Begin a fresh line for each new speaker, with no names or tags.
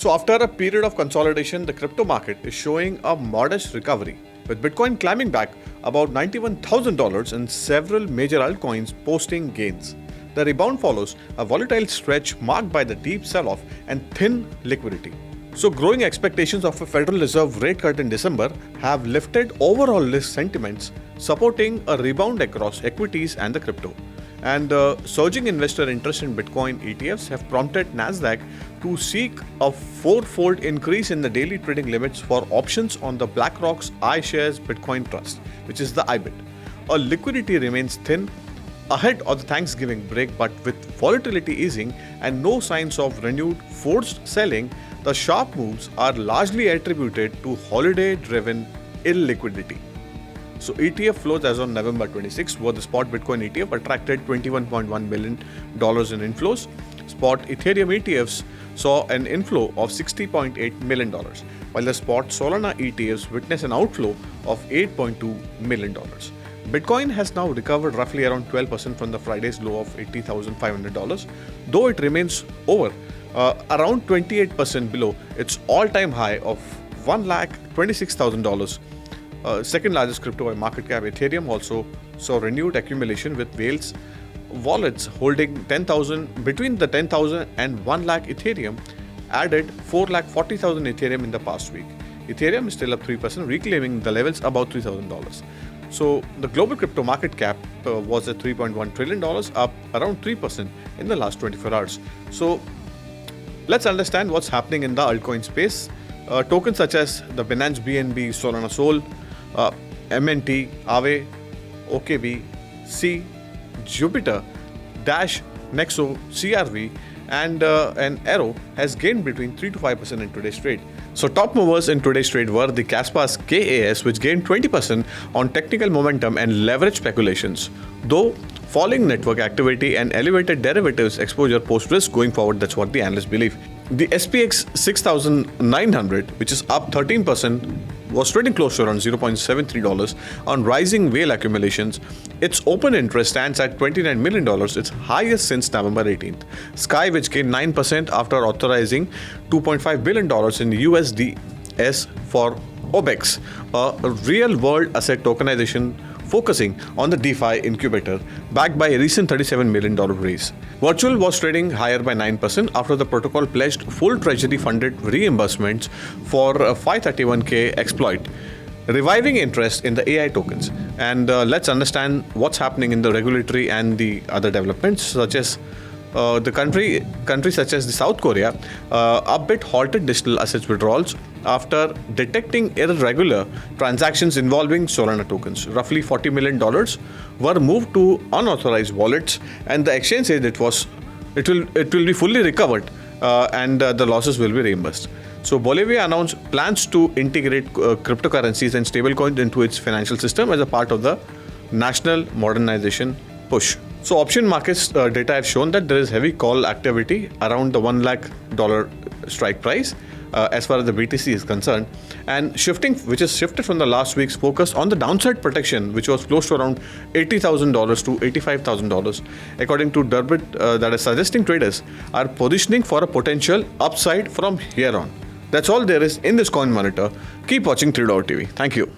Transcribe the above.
So after a period of consolidation, the crypto market is showing a modest recovery, with Bitcoin climbing back about $91,000 and several major altcoins posting gains. The rebound follows a volatile stretch marked by the deep sell-off and thin liquidity. So growing expectations of a Federal Reserve rate cut in December have lifted overall risk sentiments, supporting a rebound across equities and the crypto. And surging investor interest in Bitcoin ETFs have prompted Nasdaq to seek a fourfold increase in the daily trading limits for options on the BlackRock's iShares Bitcoin Trust, which is the IBIT. Liquidity remains thin ahead of the Thanksgiving break, but with volatility easing and no signs of renewed forced selling, the sharp moves are largely attributed to holiday-driven illiquidity. So ETF flows as on November 26 were the spot Bitcoin ETF attracted $21.1 million in inflows. Spot Ethereum ETFs saw an inflow of $60.8 million, while the spot Solana ETFs witnessed an outflow of $8.2 million. Bitcoin has now recovered roughly around 12% from the Friday's low of $80,500, though it remains around 28% below its all-time high of $126,000. Second largest crypto by market cap, Ethereum also saw renewed accumulation, with whales wallets holding between the 10,000 and 1 lakh Ethereum added 440,000 Ethereum in the past week. Ethereum is still up 3%, reclaiming the levels above $3,000. So the global crypto market cap was at $3.1 trillion, up around 3% in the last 24 hours. So let's understand what's happening in the altcoin space. Tokens such as the Binance BNB, Solana Sol, MNT, Aave, OKB, C, Jupiter, Dash, Nexo, CRV, and Arrow has gained between 3 to 5% in today's trade. So top movers in today's trade were the Kaspa's KAS, which gained 20% on technical momentum and leverage speculations, though falling network activity and elevated derivatives exposure pose risk going forward. That's what the analysts believe. The SPX 6900, which is up 13%, was trading close to around $0.73 on rising whale accumulations. Its open interest stands at $29 million, its highest since November 18th. Sky, which gained 9% after authorizing $2.5 billion in USDS for OBEX, a real-world asset tokenization focusing on the DeFi incubator, backed by a recent $37 million raise. Virtual was trading higher by 9% after the protocol pledged full treasury-funded reimbursements for a 531k exploit, reviving interest in the AI tokens. And let's understand what's happening in the regulatory and the other developments, such as the countries such as the South Korea a bit halted digital assets withdrawals after detecting irregular transactions involving Solana tokens. Roughly $40 million were moved to unauthorized wallets, and the exchange said it will be fully recovered and the losses will be reimbursed. So Bolivia announced plans to integrate cryptocurrencies and stablecoins into its financial system as a part of the national modernization push. So option markets data have shown that there is heavy call activity around the $1 lakh strike price as far as the BTC is concerned, and which has shifted from the last week's focus on the downside protection, which was close to around $80,000 to $85,000, according to Durbit, that is suggesting traders are positioning for a potential upside from here on. That's all there is in this Coin Monitor. Keep watching 3 TV. Thank you.